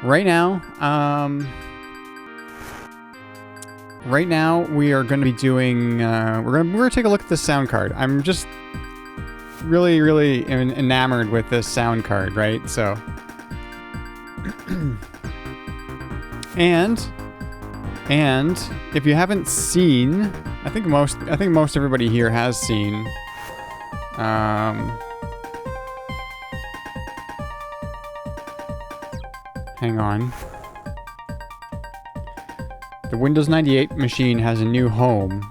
Right now, we are going to be doing. We're gonna take a look at this sound card. I'm just really, really enamored with this sound card, right? So, and if you haven't seen, I think most everybody here has seen. Hang on. The Windows 98 machine has a new home.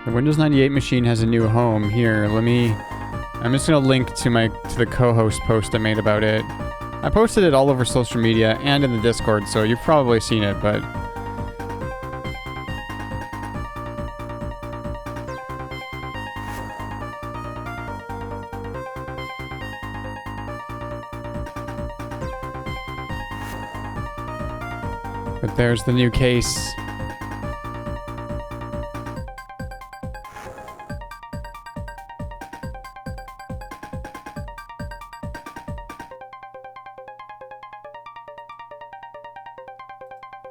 The Windows 98 machine has a new home. Here, I'm just gonna link to the co-host post I made about it. I posted it all over social media and in the Discord, so you've probably seen it, but there's the new case.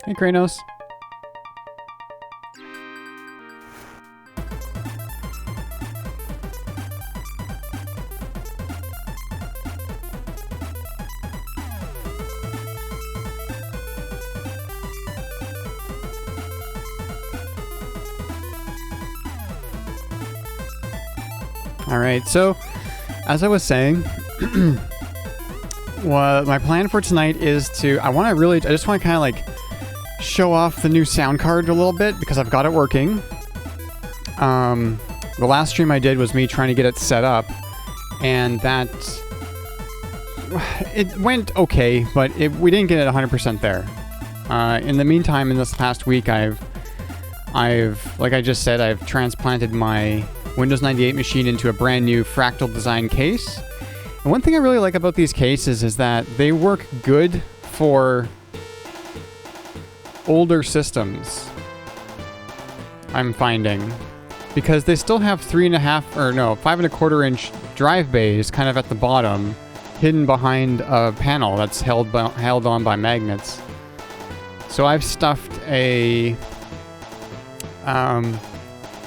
Hey, Kranos. All right, so as I was saying, well, my plan for tonight is I just want to kind of like show off the new sound card a little bit because I've got it working. The last stream I did was me trying to get it set up, and it went okay, but we didn't get it 100% there. In the meantime, in this past week, I've like I just said, I've transplanted my Windows 98 machine into a brand new fractal design case. And one thing I really like about these cases is that they work good for older systems, I'm finding, because they still have 5.25 inch drive bays kind of at the bottom, hidden behind a panel that's held on by magnets. So I've stuffed a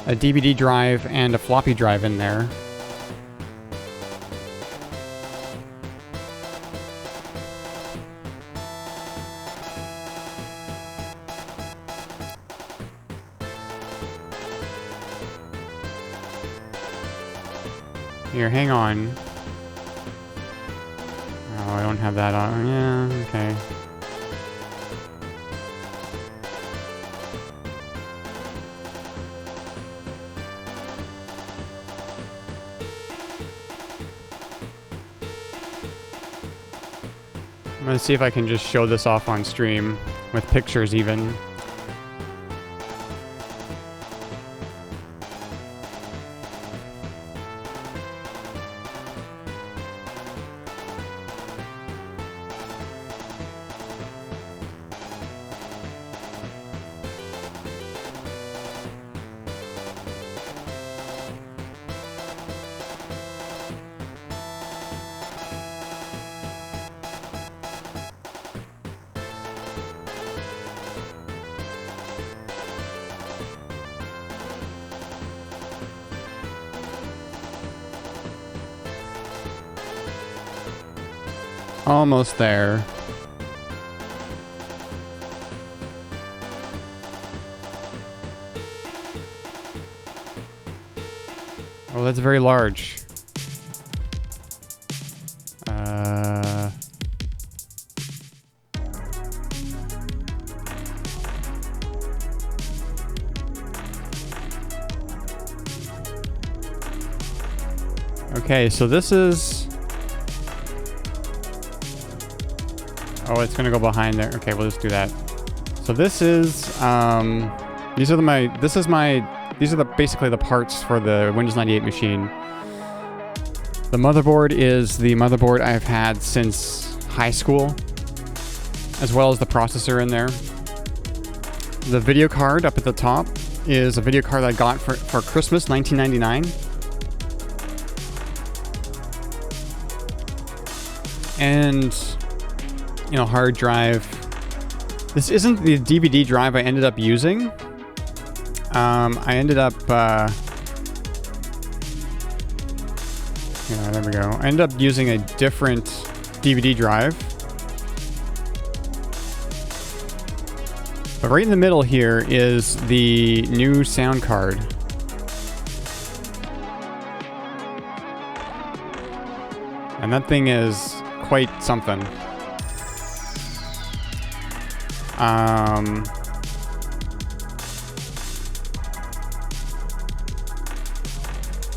DVD drive and a floppy drive in there. Here, hang on. Oh, I don't have that on. Yeah, okay. I'm gonna see if I can just show this off on stream with pictures even. Almost there. Oh, that's very large. Okay, so this is... Oh, it's gonna go behind there. Okay, we'll just do that. So this is, these are basically the parts for the Windows 98 machine. The motherboard is the motherboard I've had since high school, as well as the processor in there. The video card up at the top is a video card I got for Christmas, 1999. And, you know, hard drive. This isn't the DVD drive I ended up using. I ended up, yeah, there we go. I ended up using a different DVD drive. But right in the middle here is the new sound card. And that thing is quite something.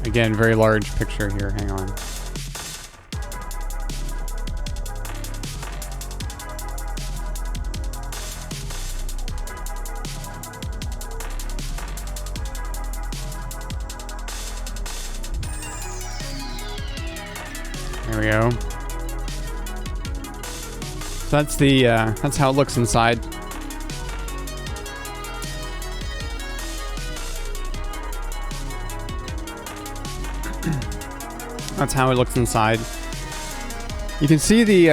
Again, very large picture here. Hang on. There we go. So that's how it looks inside. That's how it looks inside. You can see the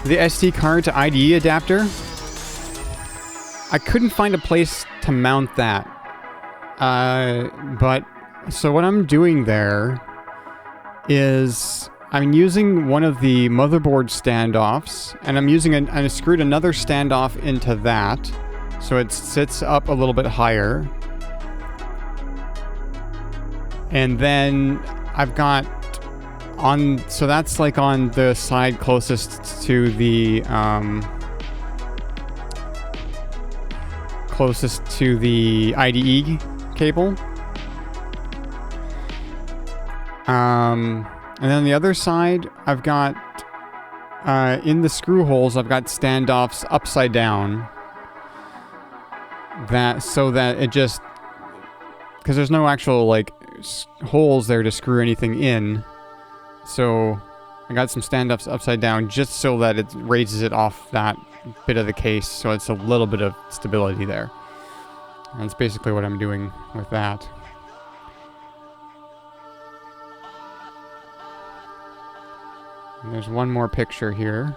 SD card to IDE adapter. I couldn't find a place to mount that. But so what I'm doing there is I'm using one of the motherboard standoffs, and I screwed another standoff into that, so it sits up a little bit higher. And then I've got so that's like on the side closest to the IDE cable. And then on the other side, I've got in the screw holes, I've got standoffs upside down. So that it just, because there's no actual like holes there to screw anything in, so I got some standoffs upside down just so that it raises it off that bit of the case, so it's a little bit of stability there. And that's basically what I'm doing with that. And there's one more picture here.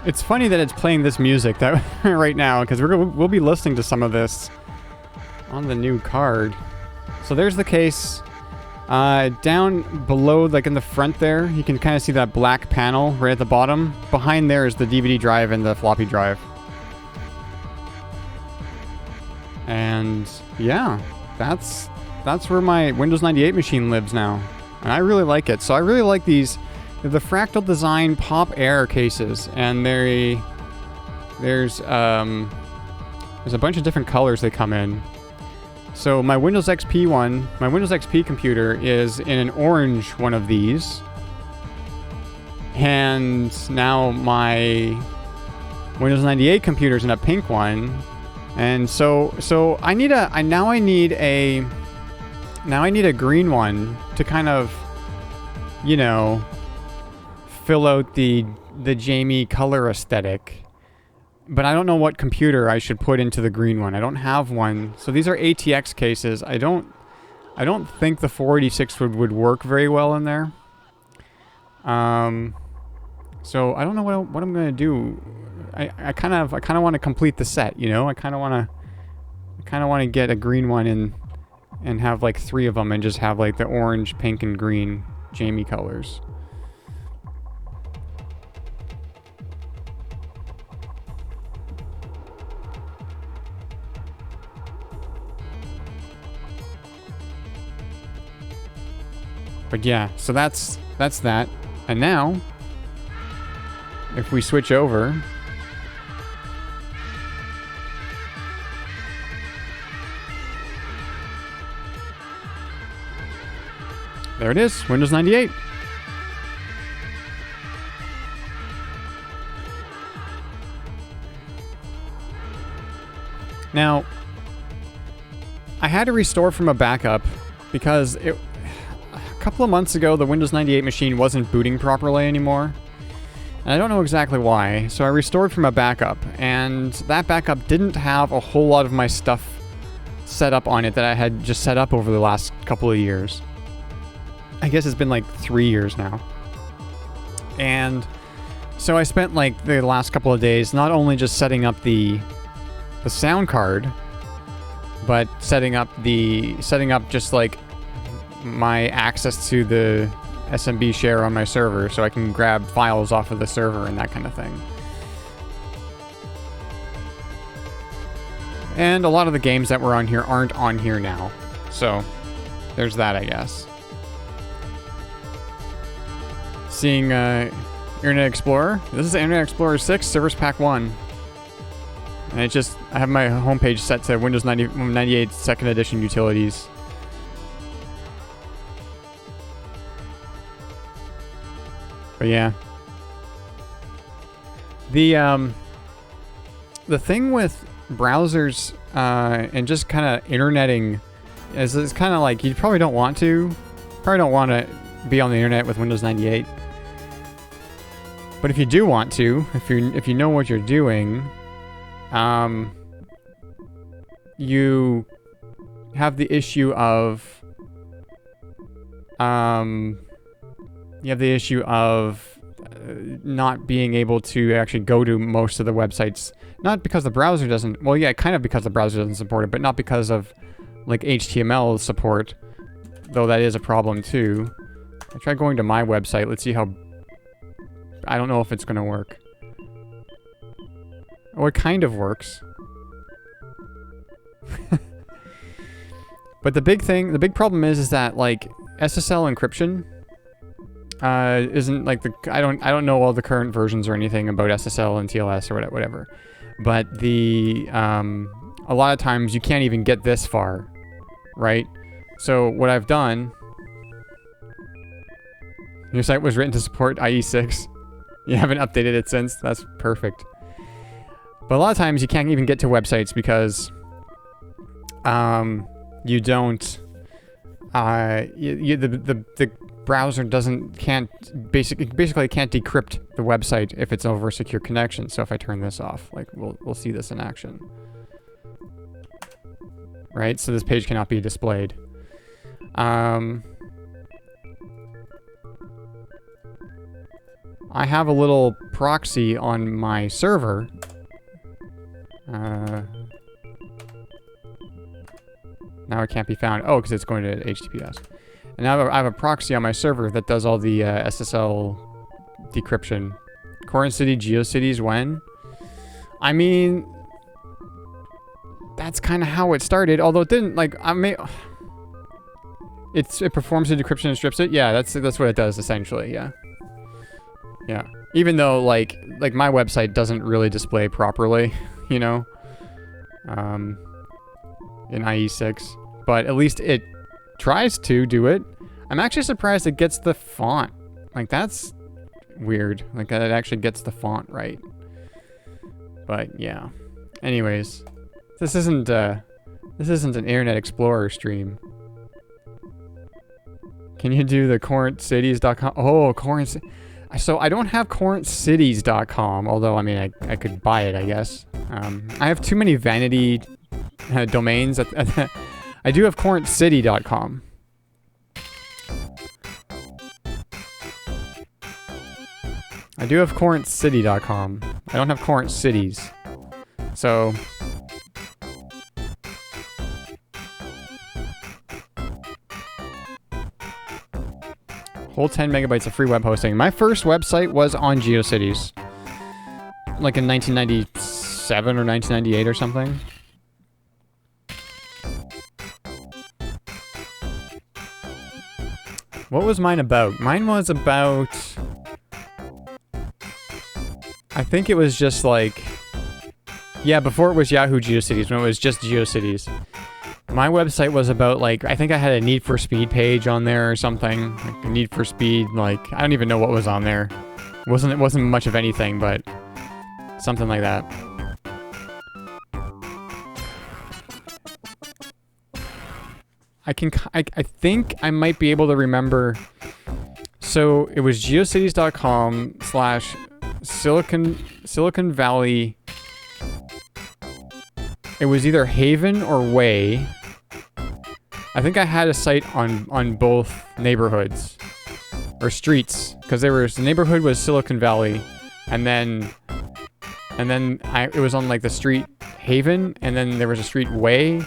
It's funny that it's playing this music that right now, because we'll be listening to some of this on the new card. So there's the case. Down below, like in the front there, you can kind of see that black panel right at the bottom. Behind there is the DVD drive and the floppy drive. And yeah, that's where my Windows 98 machine lives now. And I really like it. So I really like these. The Fractal Design Pop Air cases, and there's a bunch of different colors they come in. So my Windows XP computer is in an orange one of these, and now my Windows 98 computer is in a pink one, and so I need a green one to kind of, you know, fill out the Jamie color aesthetic. But I don't know what computer I should put into the green one. I don't have one. So these are ATX cases. I don't think the 486 would work very well in there. So I don't know what I'm gonna do. I kind of want to complete the set, you know. I kind of want to get a green one and have like 3 of them and just have like the orange, pink, and green Jamie colors. But yeah, so that's that. And now, if we switch over, there it is, Windows 98. Now, I had to restore from a backup because a couple of months ago, the Windows 98 machine wasn't booting properly anymore. And I don't know exactly why, so I restored from a backup, and that backup didn't have a whole lot of my stuff set up on it that I had just set up over the last couple of years. I guess it's been like 3 years now. And so I spent like the last couple of days not only just setting up the sound card, but setting up just like my access to the SMB share on my server so I can grab files off of the server and that kind of thing. And a lot of the games that were on here aren't on here now. So there's that, I guess. Seeing Internet Explorer. This is Internet Explorer 6, Service Pack 1. And it just, I have my homepage set to Windows 98 2nd Edition utilities. But yeah. The thing with browsers and just kind of interneting is it's kind of like you probably don't want to be on the internet with Windows 98. But if you do want to, if you know what you're doing, you have the issue of not being able to actually go to most of the websites. Not because the browser doesn't, well, yeah, kind of because the browser doesn't support it, but not because of like HTML support, though that is a problem too. I tried going to my website. Let's see how, I don't know if it's going to work. Oh, it kind of works. But the big problem is that like SSL encryption isn't like I don't know all the current versions or anything about SSL and TLS or whatever. But a lot of times you can't even get this far, right? So what I've done, your site was written to support IE6. You haven't updated it since. That's perfect. But a lot of times you can't even get to websites because you don't the browser can't basically can't decrypt the website if it's over a secure connection. So if I turn this off, like we'll see this in action. Right? So this page cannot be displayed. I have a little proxy on my server. Now it can't be found. Oh, because it's going to HTTPS. And now I have a proxy on my server that does all the SSL decryption. Corin City, GeoCities, when? I mean, that's kind of how it started. Although it didn't, like, it performs the decryption and strips it. Yeah, that's what it does essentially. Yeah. Yeah. Even though like my website doesn't really display properly, you know, in IE6, but at least it tries to do it. I'm actually surprised it gets the font. Like that's weird. Like that it actually gets the font right. But yeah. Anyways, this isn't an Internet Explorer stream. Can you do the CorinthCities.com? Oh, Corinth. So I don't have CorinthCities.com, although I mean I could buy it, I guess. I have too many vanity domains. I do have CorinthCity.com. I do have CorinthCity.com. I don't have Corinth Cities. So whole 10 megabytes of free web hosting. My first website was on GeoCities. Like in 1997 or 1998 or something. What was mine about? Mine was about... I think it was just like... Yeah, before it was Yahoo GeoCities, when it was just GeoCities. My website was about, like, I think I had a Need for Speed page on there or something. Like, a Need for Speed, like, I don't even know what was on there. It wasn't much of anything, but something like that. I think I might be able to remember. So it was geocities.com/Silicon Valley. It was either Haven or Way. I think I had a site on both neighborhoods or streets, because the neighborhood was Silicon Valley, and then it was on like the street Haven, and then there was a street Way,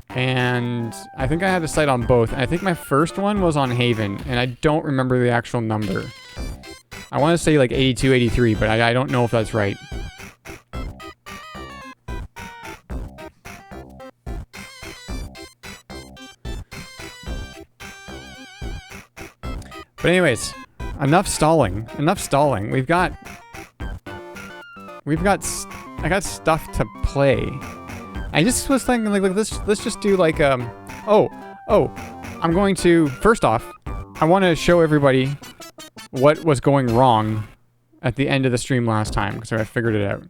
and I think I had a site on both. And I think my first one was on Haven, and I don't remember the actual number. I want to say like 82, 83, but I don't know if that's right. But anyways, enough stalling. I got stuff to play. I just was thinking like let's just do like I'm going to, first off, I want to show everybody what was going wrong at the end of the stream last time, so I figured it out.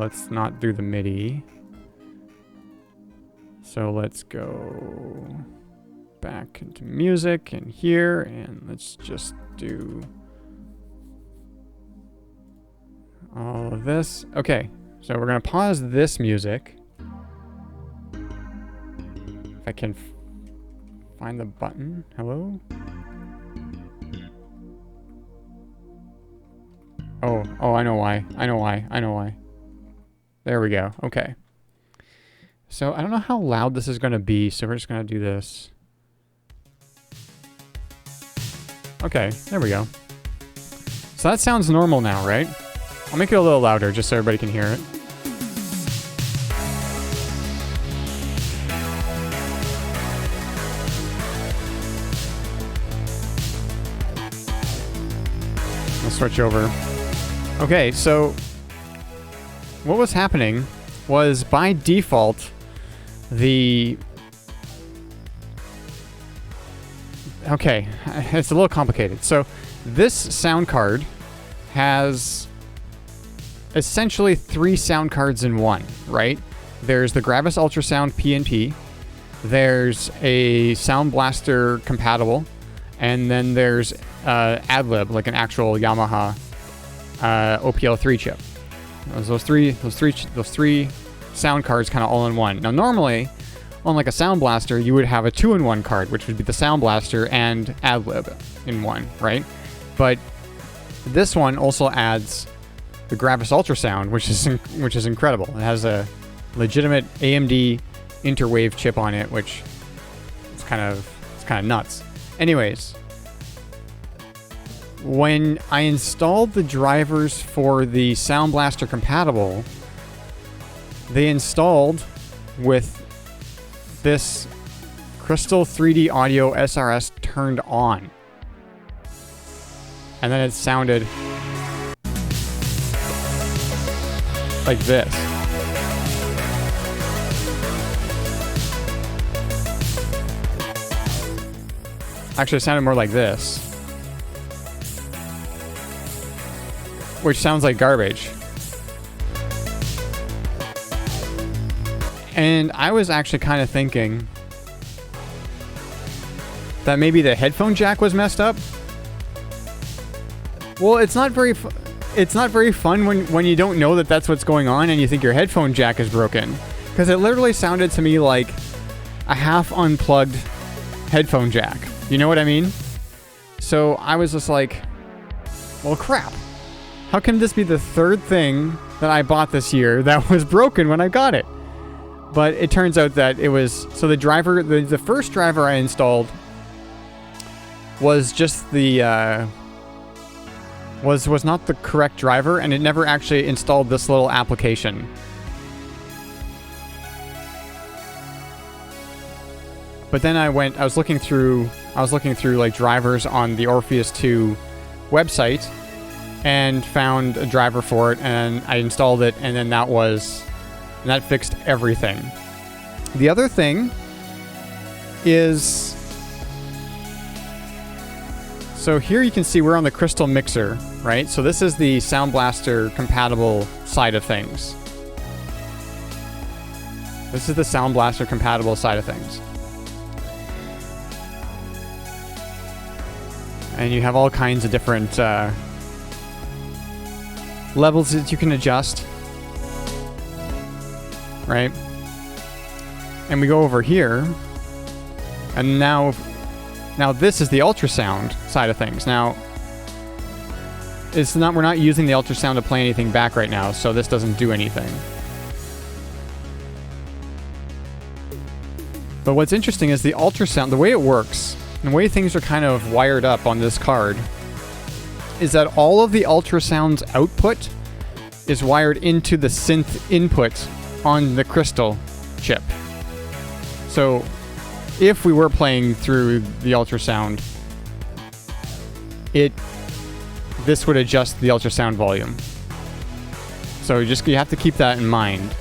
Let's not do the MIDI. So let's go back into music and here, and let's just do all of this. Okay, so we're gonna pause this music. If I can find the button. Hello? Oh, I know why. I know why. There we go. Okay. So I don't know how loud this is gonna be, so we're just gonna do this. Okay, there we go. So that sounds normal now, right? I'll make it a little louder just so everybody can hear it. I'll switch over. Okay, so what was happening was by default, okay, it's a little complicated. So this sound card has essentially 3 sound cards in one, right? There's the Gravis Ultrasound PNP, there's a Sound Blaster compatible, and then there's AdLib, like an actual Yamaha OPL3 chip. Those three sound cards kind of all in one. Now normally, on like a Sound Blaster, you would have a 2-in-1 card, which would be the Sound Blaster and AdLib in one, right? But this one also adds the Gravis Ultrasound, which is incredible. It has a legitimate AMD interwave chip on it, which it's kind of nuts. Anyways, when I installed the drivers for the Sound Blaster compatible, they installed with this Crystal 3D Audio SRS turned on. And then it sounded like this. Actually, it sounded more like this. Which sounds like garbage. And I was actually kind of thinking that maybe the headphone jack was messed up. Well, it's not very fun when you don't know that that's what's going on and you think your headphone jack is broken, because it literally sounded to me like a half unplugged headphone jack. You know what I mean? So I was just like, well, crap. How can this be the third thing that I bought this year that was broken when I got it? But it turns out that it was, so the driver, the first driver I installed was just the, was not the correct driver, and it never actually installed this little application. But then I was looking through like drivers on the Orpheus II website and found a driver for it, and I installed it, and then that fixed everything. The other thing is, so here you can see we're on the Crystal mixer, right? So this is the Sound Blaster compatible side of things. This is the Sound Blaster compatible side of things. And you have all kinds of different levels that you can adjust. Right? And we go over here. And now this is the ultrasound side of things. Now, we're not using the ultrasound to play anything back right now, so this doesn't do anything. But what's interesting is the ultrasound, the way it works, and the way things are kind of wired up on this card, is that all of the ultrasound's output is wired into the synth input on the crystal chip. So if we were playing through the ultrasound, this would adjust the ultrasound volume. So you have to keep that in mind.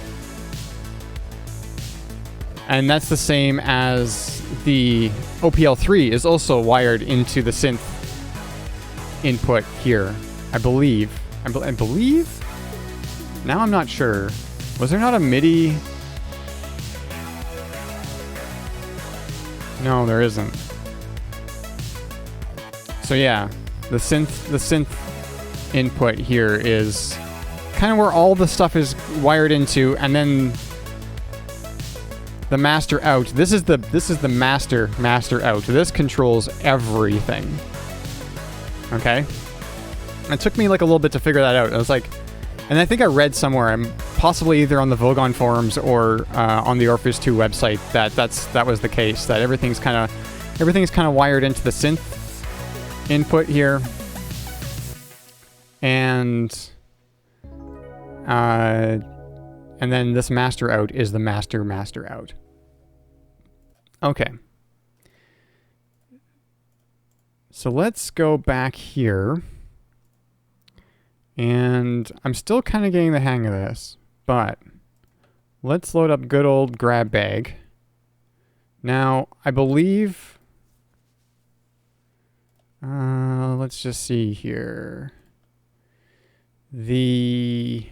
And that's the same as the OPL3 is also wired into the synth input here, I believe. I believe? Now I'm not sure. Was there not a MIDI? No, there isn't. So yeah, the synth input here is kind of where all the stuff is wired into, and then the master out. This is the master out. This controls everything. Okay? It took me like a little bit to figure that out. I was like, and I think I read somewhere, I'm possibly either on the Vogon forums or on the Orpheus II website, that was the case. That everything's kind of wired into the synth input here, and then this master out is the master out. Okay. So let's go back here. And I'm still kind of getting the hang of this, but let's load up good old grab bag. Now, I believe, let's just see here. The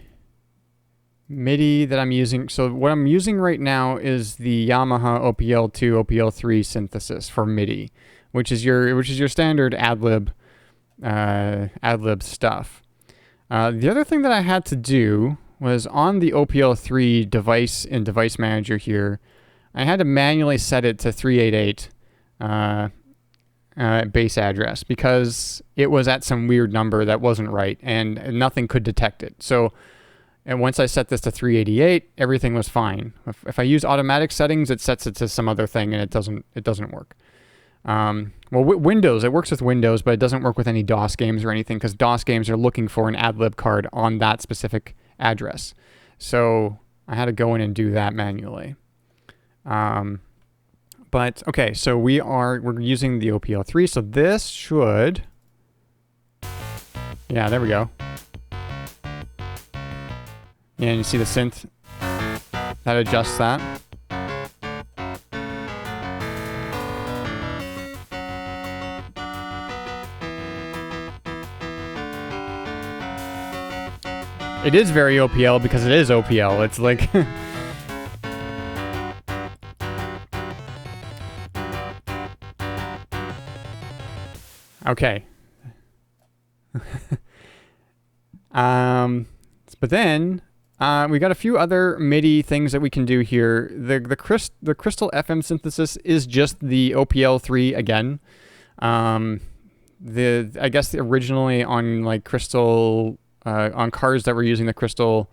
MIDI that I'm using, so what I'm using right now is the Yamaha OPL2, OPL3 synthesis for MIDI, which is your standard ad-lib stuff. The other thing that I had to do was on the OPL3 device in Device Manager here, I had to manually set it to 388 base address because it was at some weird number that wasn't right and nothing could detect it. So, and once I set this to 388, everything was fine. If I use automatic settings, it sets it to some other thing and it doesn't work. Well, Windows, it works with Windows, but it doesn't work with any DOS games or anything because DOS games are looking for an ad-lib card on that specific address. So I had to go in and do that manually. But okay, so we're using the OPL3, so this should, yeah, there we go. Yeah, and you see the synth that adjusts that. It is very OPL because it is OPL. It's like okay. But then we got a few other MIDI things that we can do here. The Crystal FM synthesis is just the OPL3 again. I guess originally on like Crystal on cars that were using the Crystal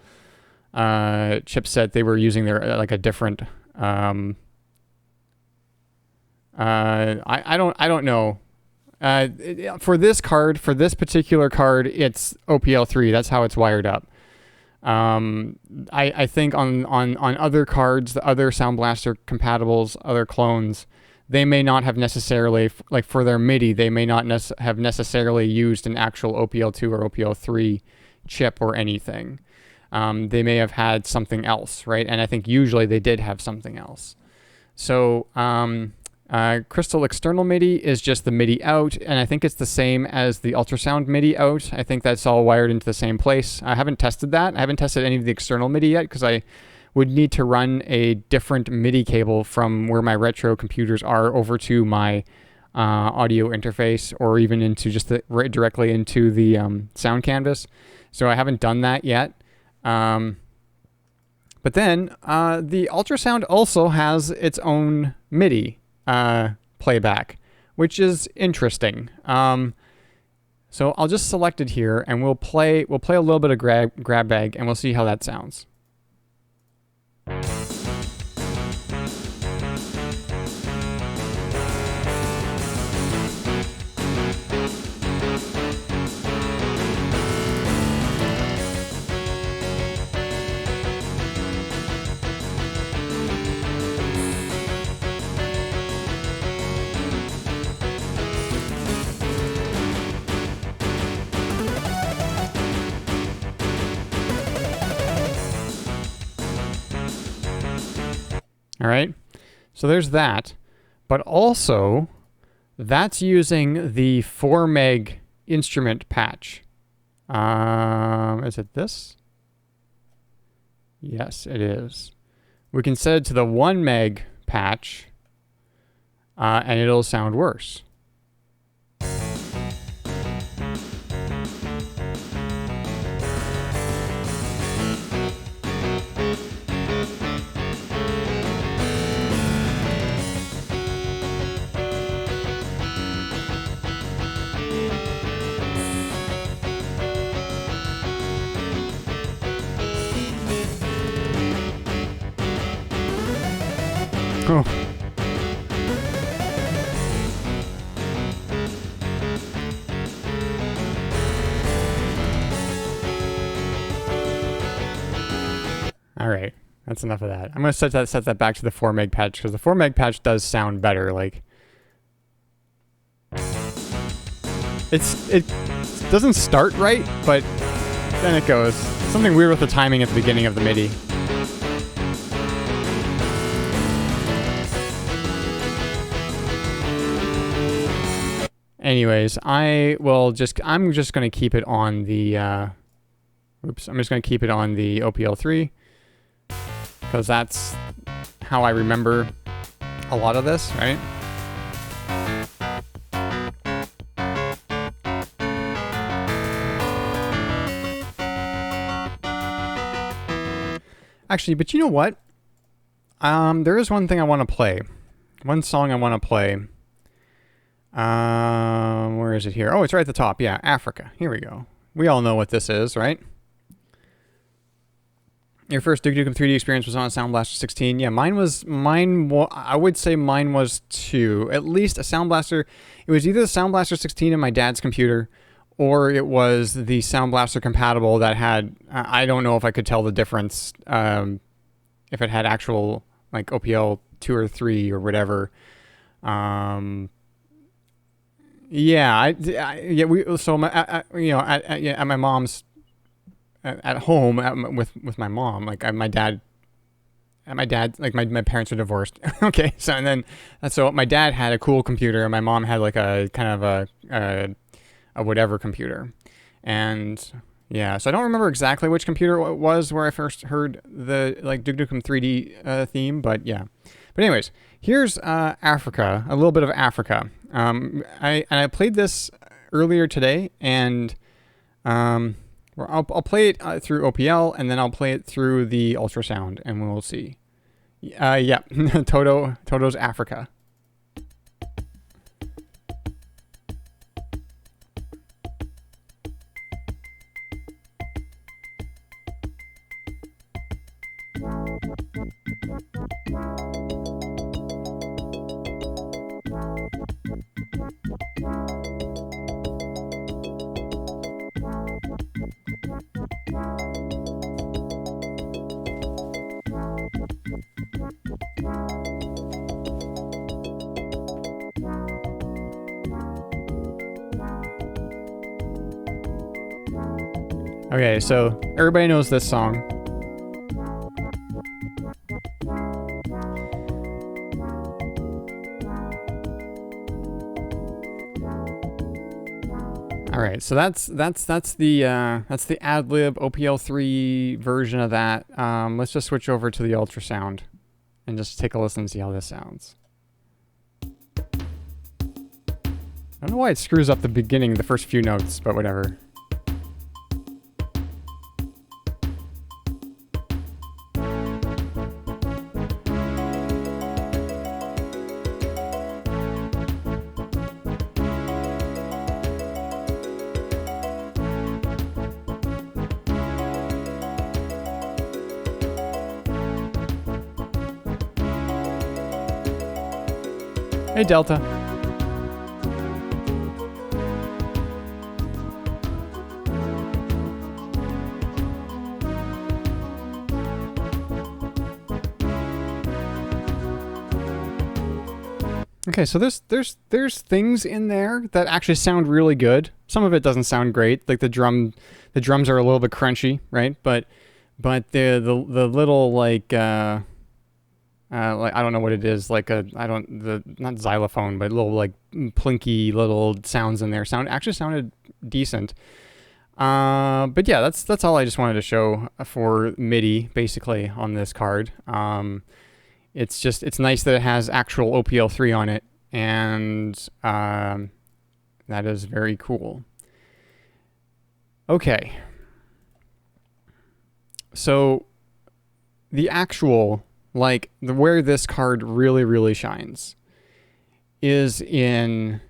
chipset, they were using their like a different I don't know. For this particular card, it's OPL3. That's how it's wired up. I think on other cards, the other Sound Blaster compatibles, other clones, they may not have necessarily, like for their MIDI, they may not have necessarily used an actual OPL2 or OPL3 chip or anything. They may have had something else, right? And I think usually they did have something else. So Crystal external MIDI is just the MIDI out, and I think it's the same as the ultrasound MIDI out. I think that's all wired into the same place. I haven't tested that. I haven't tested any of the external MIDI yet because would need to run a different MIDI cable from where my retro computers are over to my audio interface, or even into just right directly into the sound canvas. So I haven't done that yet. But then the ultrasound also has its own MIDI playback, which is interesting. So I'll just select it here, and we'll play a little bit of grab bag, and we'll see how that sounds. All right, so there's that, but also that's using the 4 meg instrument patch. Is it this? Yes, it is. We can set it to the 1 meg patch, and it'll sound worse. Oh. All right, that's enough of that. I'm gonna set that back to the 4 meg patch, because the 4 meg patch does sound better. Like, it doesn't start right, but then it goes. Something weird with the timing at the beginning of the MIDI. Anyways, I'm just going to keep it on the, I'm just going to keep it on the OPL3, because that's how I remember a lot of this, right? Actually, but you know what? There is one thing I want to play. One song I want to play. Where is it here? Oh, it's right at the top. Yeah, Africa. Here we go. We all know what this is, right? Your first Duke Nukem 3D experience was on a Sound Blaster 16. Yeah, I would say mine was 2. At least a Sound Blaster. It was either the Sound Blaster 16 in my dad's computer, or it was the Sound Blaster compatible that had, I don't know if I could tell the difference, if it had actual, like, OPL 2 or 3 or whatever. Yeah, at my mom's, at home with my mom, like my dad, like my parents were divorced. Okay, so my dad had a cool computer, and my mom had like a kind of a whatever computer, and yeah, so I don't remember exactly which computer it was where I first heard the like Duke Nukem 3D theme, but yeah. But anyways, here's Africa, a little bit of Africa. I played this earlier today, and I'll play it through OPL, and then I'll play it through the ultrasound, and we'll see. Yeah, Toto's Africa. Okay, so everybody knows this song. All right, right, so that's the ad-lib OPL3 version of that. Let's just switch over to the ultrasound and just take a listen and see how this sounds. I don't know why it screws up the beginning, the first few notes, but whatever. Hey, Delta. Okay, so there's things in there that actually sound really good. Some of it doesn't sound great, like the drums are a little bit crunchy, right? But the little like I don't know what it is, like not xylophone, but little like plinky little sounds in there actually sounded decent. But yeah, that's all I just wanted to show for MIDI basically on this card. It's nice that it has actual OPL3 on it, and that is very cool. Okay. So the actual, like, where this card really, really shines is in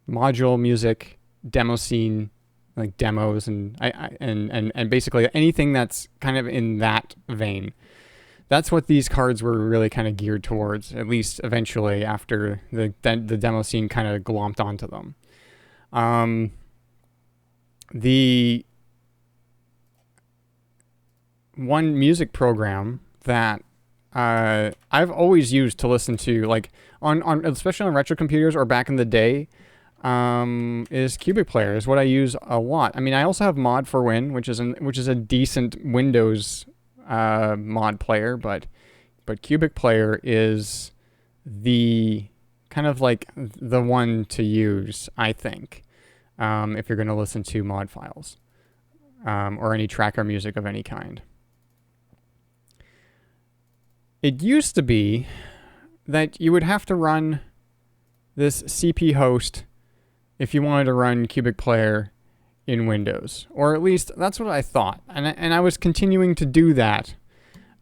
module music, demo scene, like demos, and basically anything that's kind of in that vein. That's what these cards were really kind of geared towards, at least eventually after the demo scene kind of glomped onto them. The one music program that I've always used to listen to, like on especially on retro computers or back in the day, is Cubic Player. Is what I use a lot. I mean, I also have Mod for Win, which is a decent Windows mod player, but Cubic Player is the kind of like the one to use, I think, if you're going to listen to mod files or any tracker music of any kind. It used to be that you would have to run this CP host if you wanted to run Cubic Player in Windows, or at least that's what I thought, and I was continuing to do that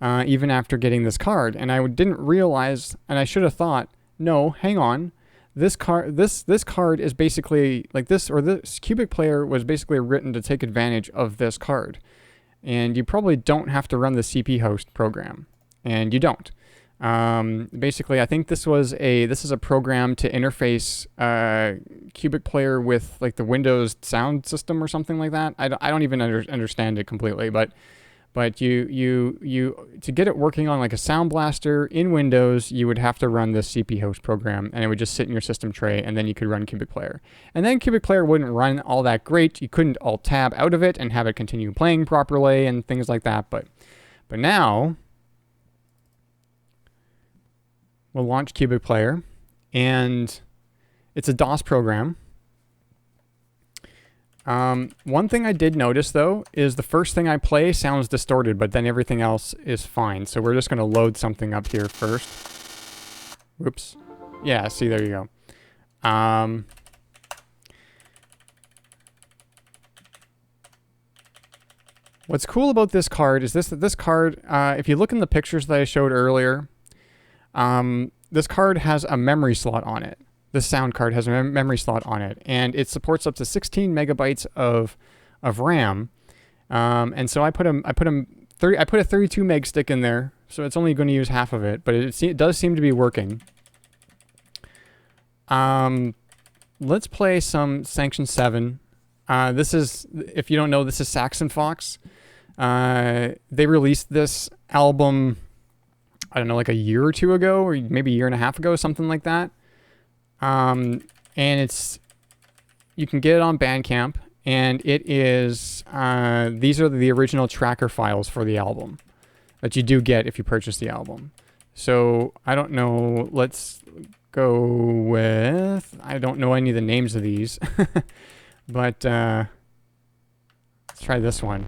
even after getting this card, and I didn't realize, and I should have thought, no, hang on, this card is basically like this, or this Cubic Player was basically written to take advantage of this card, and you probably don't have to run the CP host program, and you don't. Basically, I think this is a program to interface Cubic Player with like the Windows sound system or something like that. I don't even understand it completely, but you to get it working on like a Sound Blaster in Windows, you would have to run this CP host program, and it would just sit in your system tray, and then you could run Cubic Player. And then Cubic Player wouldn't run all that great. You couldn't Alt Tab out of it and have it continue playing properly and things like that. But now we'll launch Cubic Player, and it's a DOS program. One thing I did notice, though, is the first thing I play sounds distorted, but then everything else is fine. So we're just going to load something up here first. Whoops. Yeah, see, there you go. What's cool about this card is this card, if you look in the pictures that I showed earlier, this card has a memory slot on it. This sound card has a memory slot on it, and it supports up to 16 megabytes of RAM. And so I put a 32 meg stick in there, so it's only going to use half of it, but it does seem to be working. Let's play some Sanction 7. This is, if you don't know, this is Saxon Fox. They released this album, I don't know, like a year or two ago, or maybe a year and a half ago, something like that. And you can get it on Bandcamp, and it is, these are the original tracker files for the album that you do get if you purchase the album. So I don't know, let's go with, I don't know any of the names of these, But let's try this one.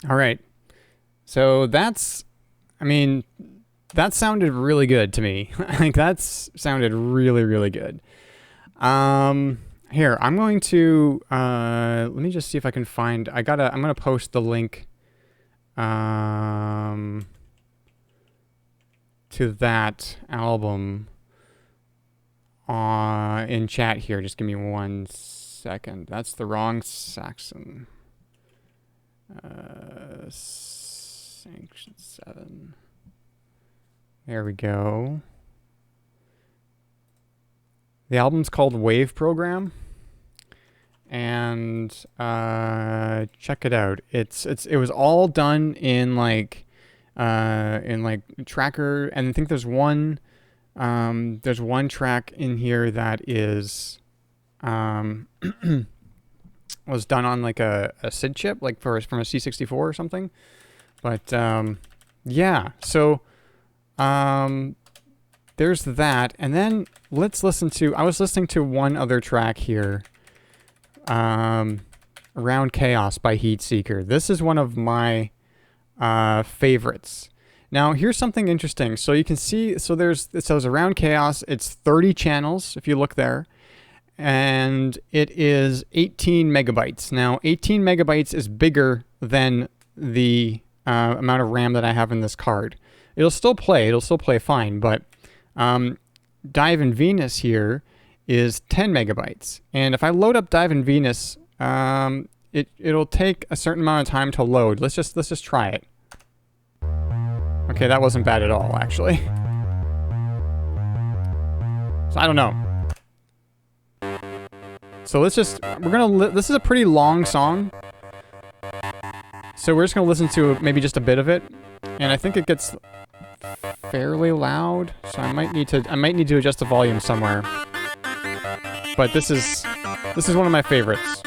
All right. So that's, I mean, that sounded really good to me. Like that's sounded really, really good. Here, I'm going to, let me just see if I can find, I'm going to post the link, to that album, in chat here. Just give me 1 second. That's the wrong Saxon. Sanction 7. There we go. The album's called Wave Program, and check it out. It was all done in like Tracker, and I think there's one track in here that is was done on like a SID chip, like from a C64 or something. But yeah, so there's that. And then let's listen to, I was listening to one other track here, Around Chaos by Heatseeker. This is one of my favorites. Now, here's something interesting. So you can see, so it says Around Chaos. It's 30 channels, if you look there. And it is 18 megabytes. Now, 18 megabytes is bigger than the amount of RAM that I have in this card. It'll still play fine, but Dive in Venus here is 10 megabytes. And if I load up Dive in Venus, it'll take a certain amount of time to load. Let's just try it. Okay, that wasn't bad at all, actually. So I don't know. So let's just, this is a pretty long song. So we're just gonna listen to maybe just a bit of it. And I think it gets fairly loud. So I might need to adjust the volume somewhere. But this is one of my favorites.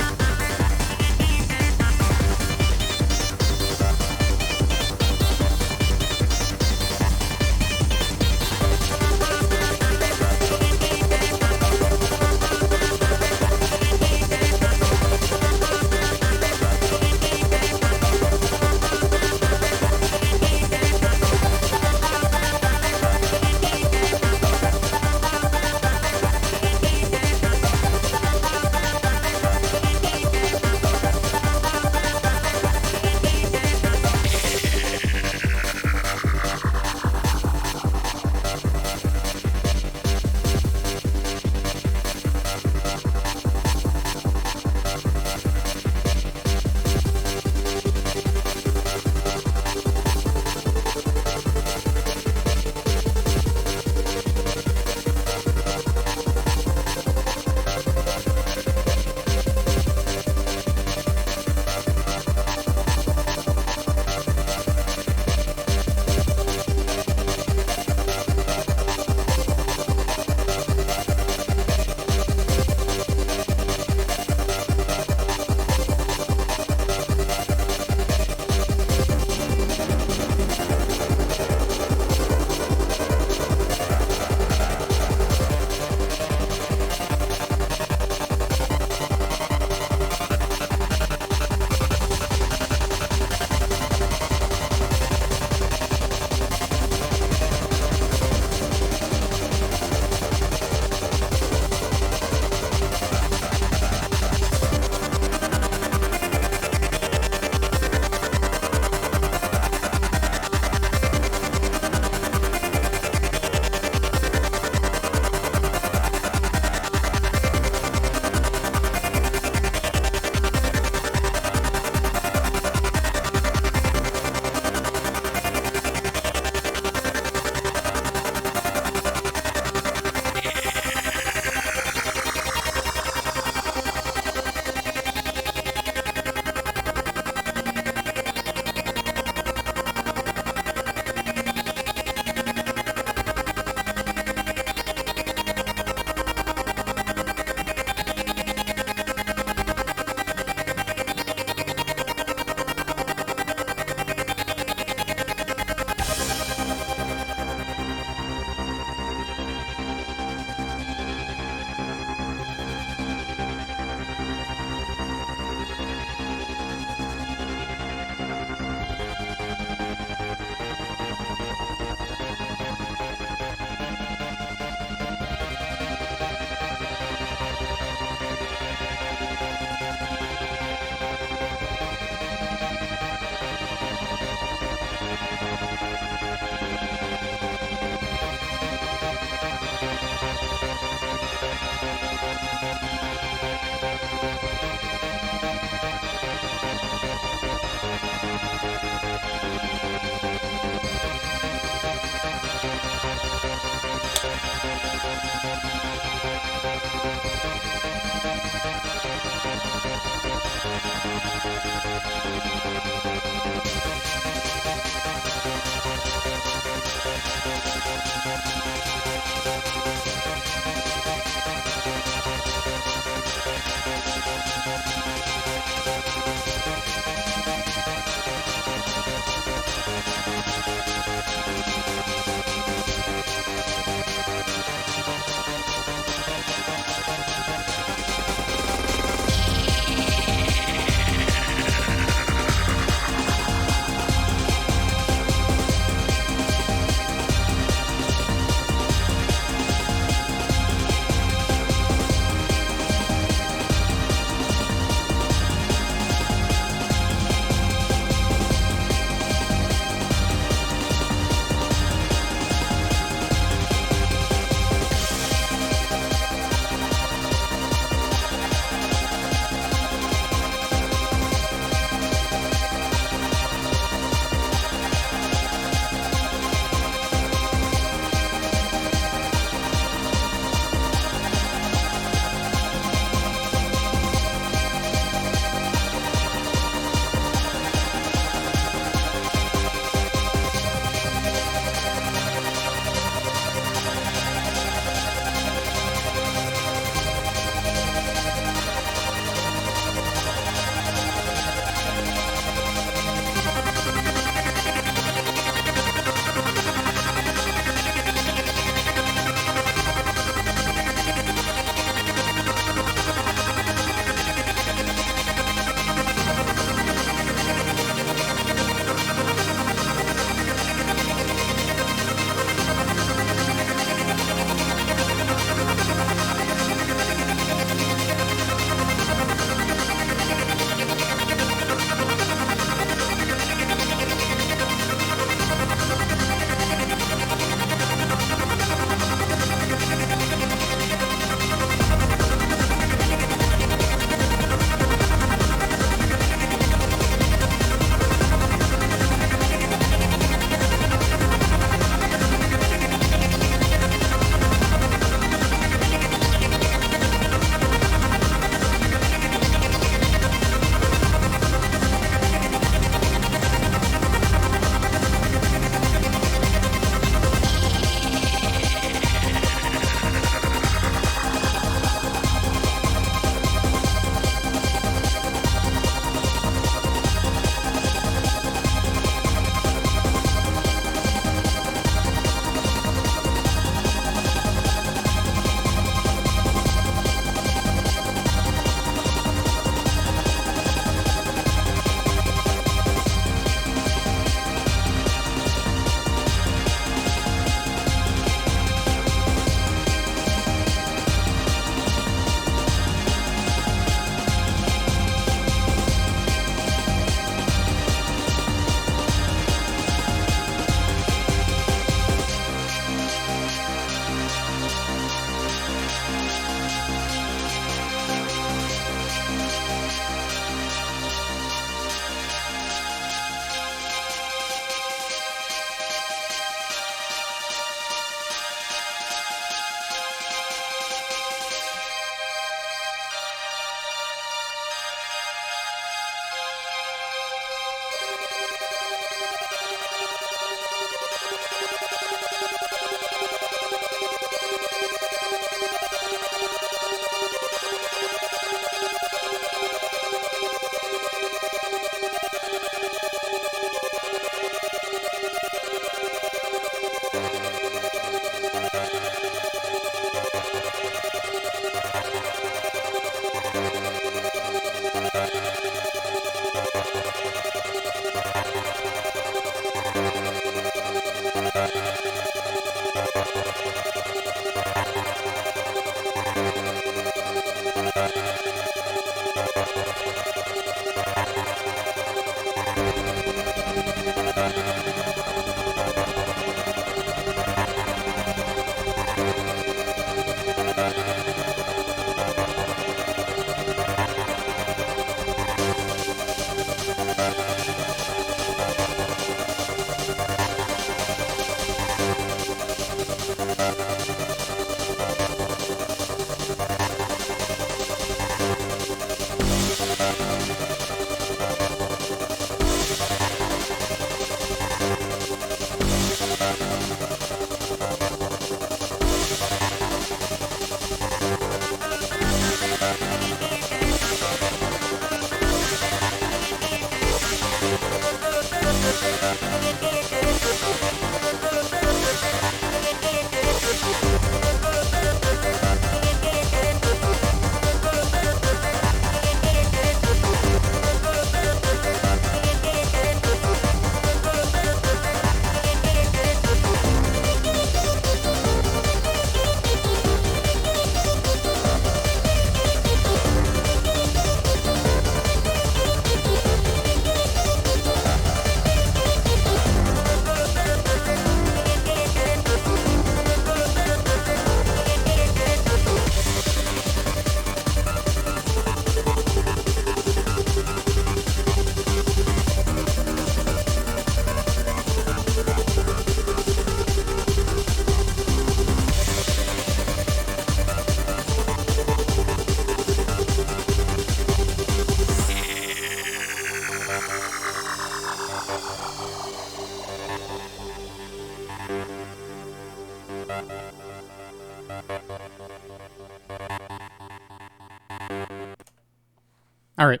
All right.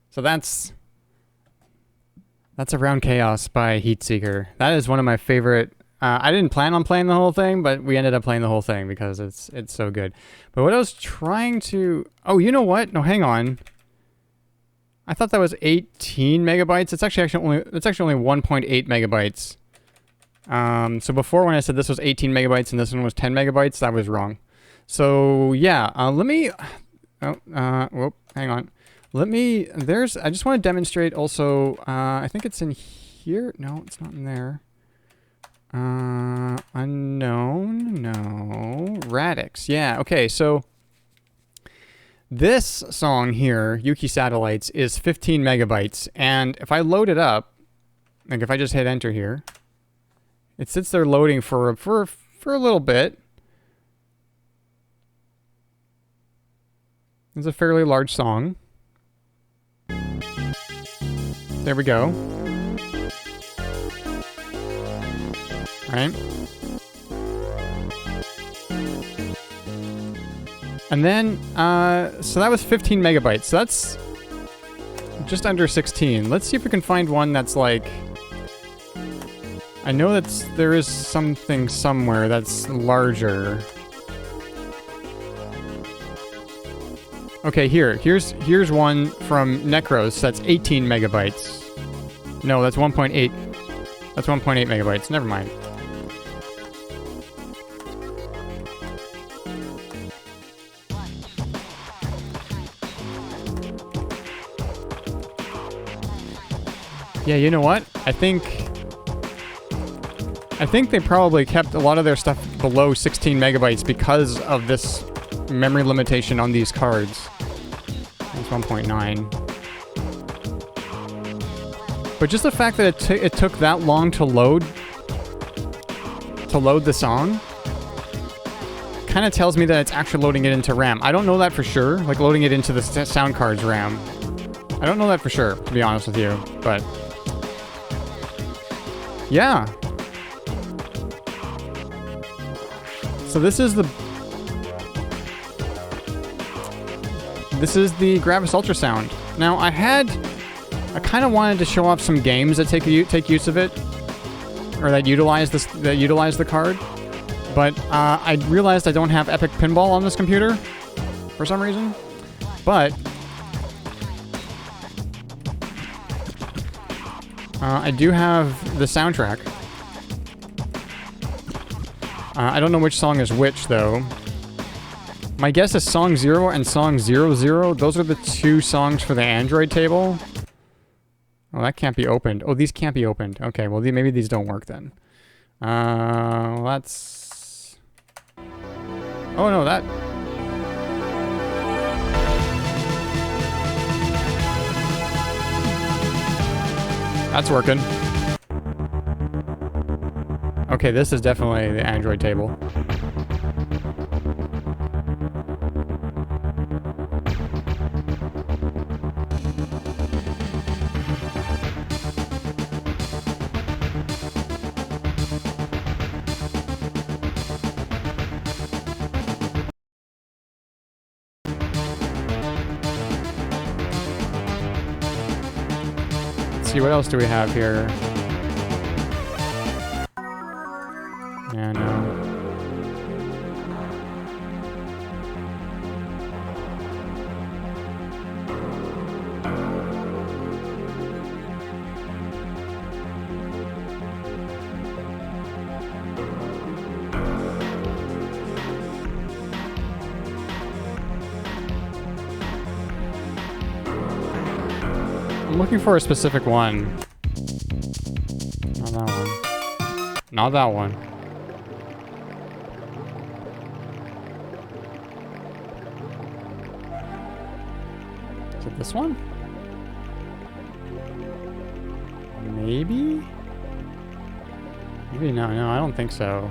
So that's Around Chaos by Heatseeker. That is one of my favorite. I didn't plan on playing the whole thing, but we ended up playing the whole thing because it's so good. But what I was trying to... Oh, you know what? No, hang on. I thought that was 18 megabytes. It's actually only 1.8 megabytes. So before when I said this was 18 megabytes and this one was 10 megabytes, that was wrong. So yeah, let me... whoop, hang on. I just want to demonstrate also, I think it's in here. No, it's not in there. Unknown, no. Radix, yeah, okay, so this song here, Yuki Satellites, is 15 megabytes, and if I load it up, like if I just hit enter here, it sits there loading for a little bit. It's a fairly large song. There we go. Right? And then, so that was 15 megabytes. So that's just under 16. Let's see if we can find one that's like... I know there is something somewhere that's larger. Okay, here's one from Necros that's 18 megabytes. No, that's 1.8. That's 1.8 megabytes. Never mind. Yeah, you know what? I think they probably kept a lot of their stuff below 16 megabytes because of this memory limitation on these cards. It's 1.9. But just the fact that it took that long to load the song kind of tells me that it's actually loading it into RAM. I don't know that for sure, like loading it into the sound card's RAM. I don't know that for sure, to be honest with you, but yeah. So this is the Gravis Ultrasound. Now I kind of wanted to show off some games that take use of it, or that utilize the card, but I realized I don't have Epic Pinball on this computer for some reason. But I do have the soundtrack. I don't know which song is which, though. My guess is Song 0 and Song 00. Those are the two songs for the Android table. Oh, that can't be opened. Oh, these can't be opened. Okay, well, maybe these don't work then. Let's... Oh, no, that... That's working. Okay, this is definitely the Android table. Let's see, what else do we have here? Yeah, no. I'm looking for a specific one. Not that one. Not that one. Is it this one? Maybe? Maybe no, I don't think so.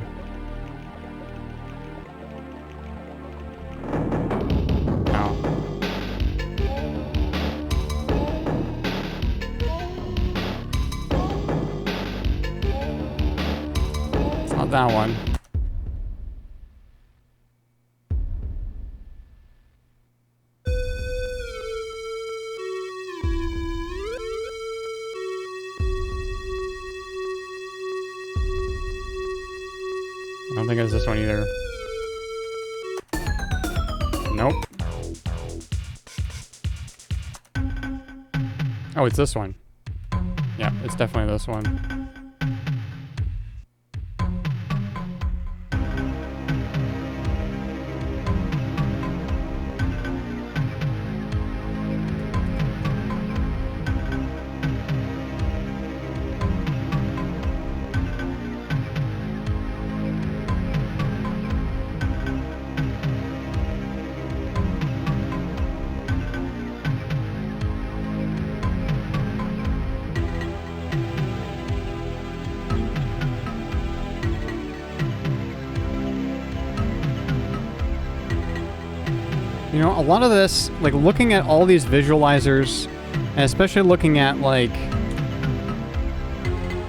No. It's not that one. this one either. Nope. Oh, it's this one. Yeah, it's definitely this one. You know, a lot of this, like looking at all these visualizers, and especially looking at like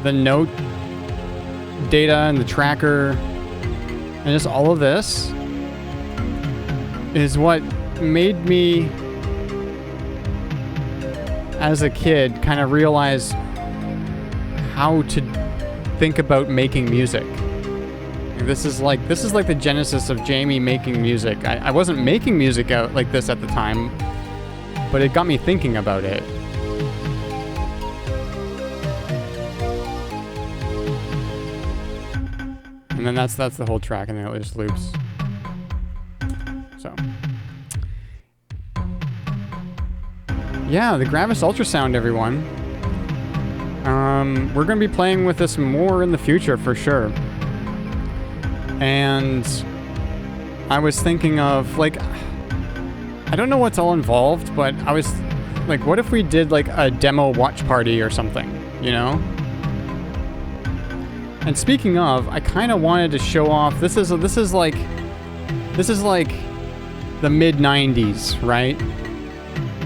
the note data and the tracker, and just all of this is what made me, as a kid, kind of realize how to think about making music. This is like the genesis of Jamie making music. I wasn't making music out like this at the time, but it got me thinking about it. And then that's the whole track, and then it just loops. So yeah, the Gravis Ultrasound, everyone. We're gonna be playing with this more in the future for sure. And I was thinking of, like, I don't know what's all involved, but I was like, what if we did like a demo watch party or something, you know? And speaking of, I kind of wanted to show off, this is like the mid-90s, right?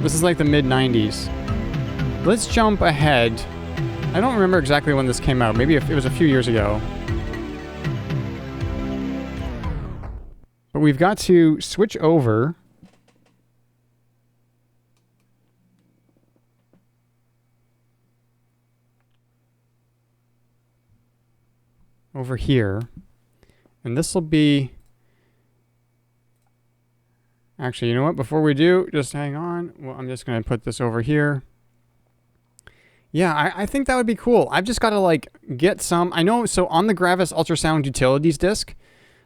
This is like the mid-90s. Let's jump ahead. I don't remember exactly when this came out. Maybe it was a few years ago. But we've got to switch over here. And this will be... Actually, you know what? Before we do, just hang on. Well, I'm just going to put this over here. Yeah, I think that would be cool. I've just got to, like, get some... I know, so on the Gravis Ultrasound Utilities disc...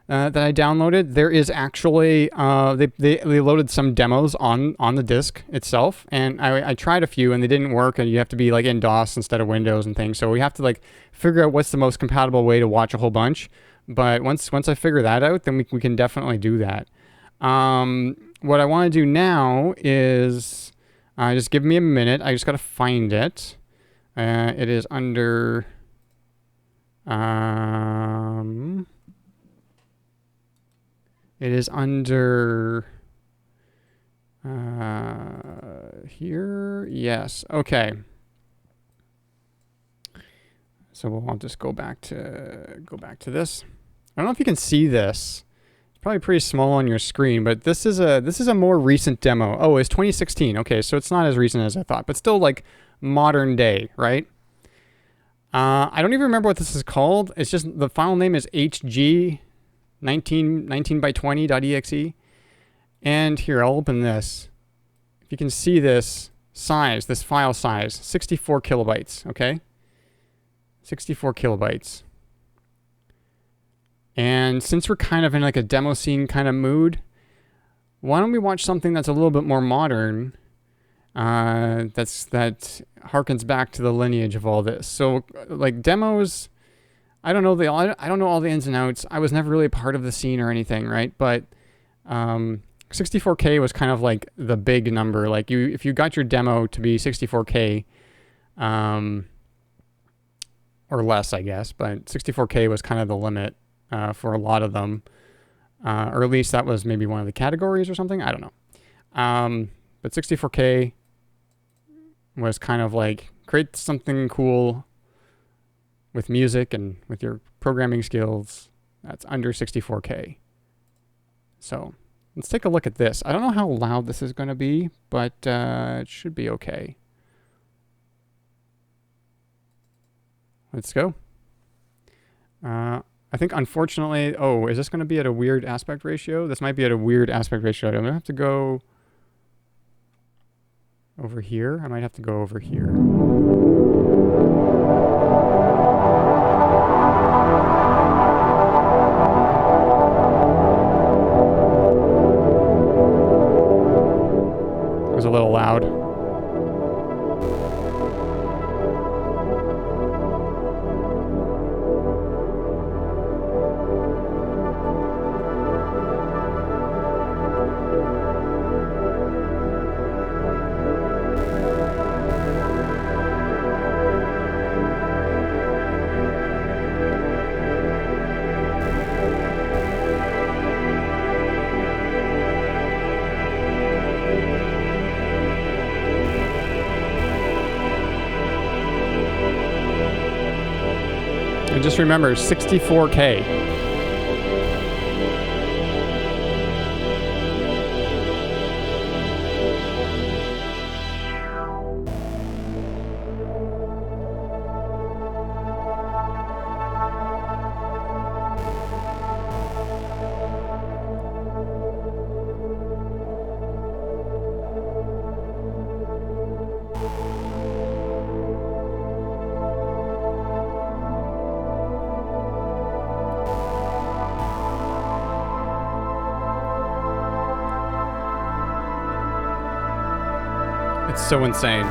that I downloaded, there is actually, they loaded some demos on the disk itself, and I tried a few and they didn't work, and you have to be like in DOS instead of Windows and things, so we have to like figure out what's the most compatible way to watch a whole bunch. But once I figure that out, then we can definitely do that. What I want to do now is, just give me a minute, I just got to find it. It is under, it is under here. Yes. Okay. So I'll just go back to this. I don't know if you can see this. It's probably pretty small on your screen, but this is a more recent demo. Oh, it's 2016. Okay, so it's not as recent as I thought, but still like modern day, right? I don't even remember what this is called. It's just the file name is HG 19 by 20.exe. And here, I'll open this. If you can see this size, this file size, 64 kilobytes, okay? 64 kilobytes. And since we're kind of in like a demo scene kind of mood, why don't we watch something that's a little bit more modern, that harkens back to the lineage of all this. So like demos, I don't know all the ins and outs. I was never really a part of the scene or anything, right? But 64K was kind of like the big number. Like if you got your demo to be 64K, or less, I guess, but 64K was kind of the limit for a lot of them, or at least that was maybe one of the categories or something. I don't know. But 64K was kind of like create something cool with music and with your programming skills that's under 64K. So let's take a look at this. I don't know how loud this is going to be, but it should be okay. Let's go. I think unfortunately, oh, is this going to be at a weird aspect ratio? This might be at a weird aspect ratio. I'm going to have to go over here. I might have to go over here. It was a little loud. And just remember, 64K. It's so insane.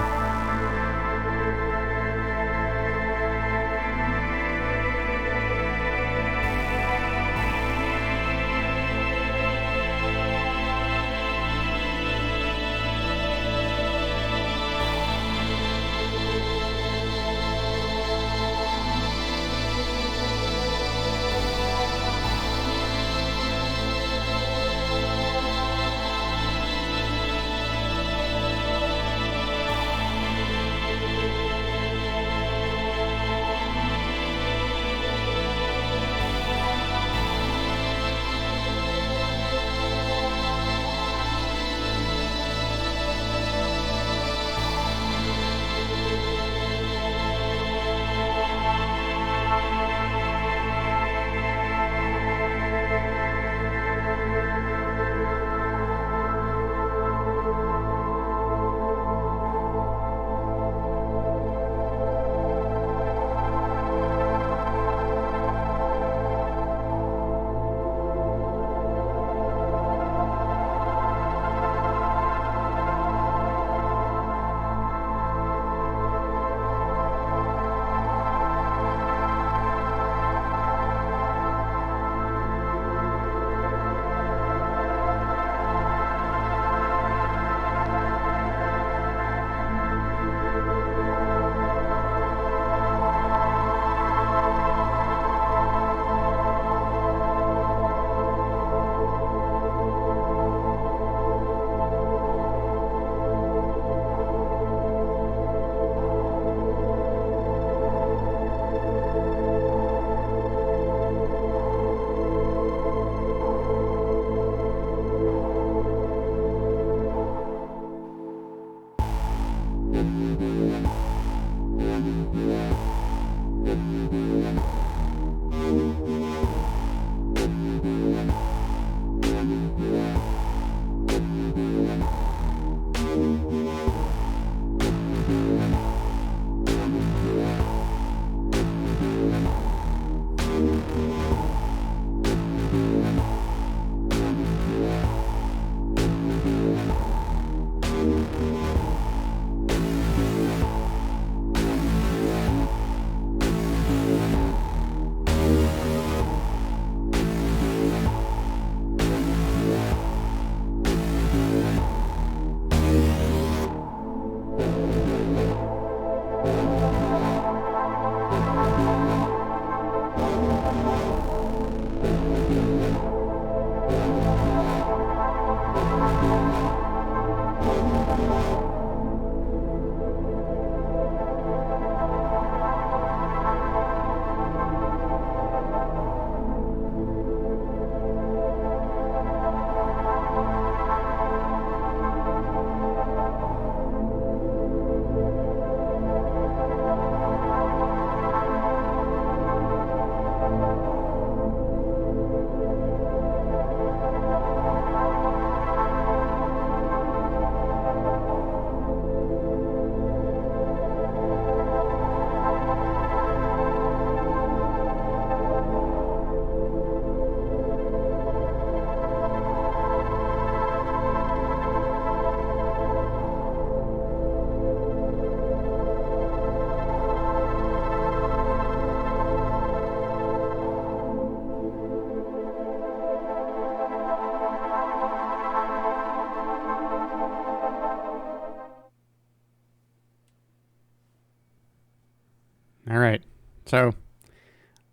All right. So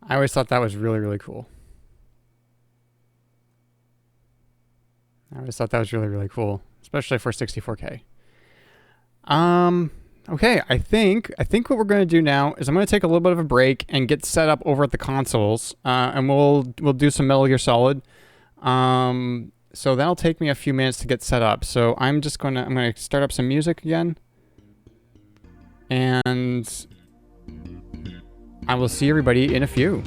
I always thought that was really, really cool. I always thought that was really, really cool, especially for 64K. Okay, I think what we're going to do now is I'm going to take a little bit of a break and get set up over at the consoles, and we'll do some Metal Gear Solid. So that'll take me a few minutes to get set up. So I'm going to start up some music again, and I will see everybody in a few.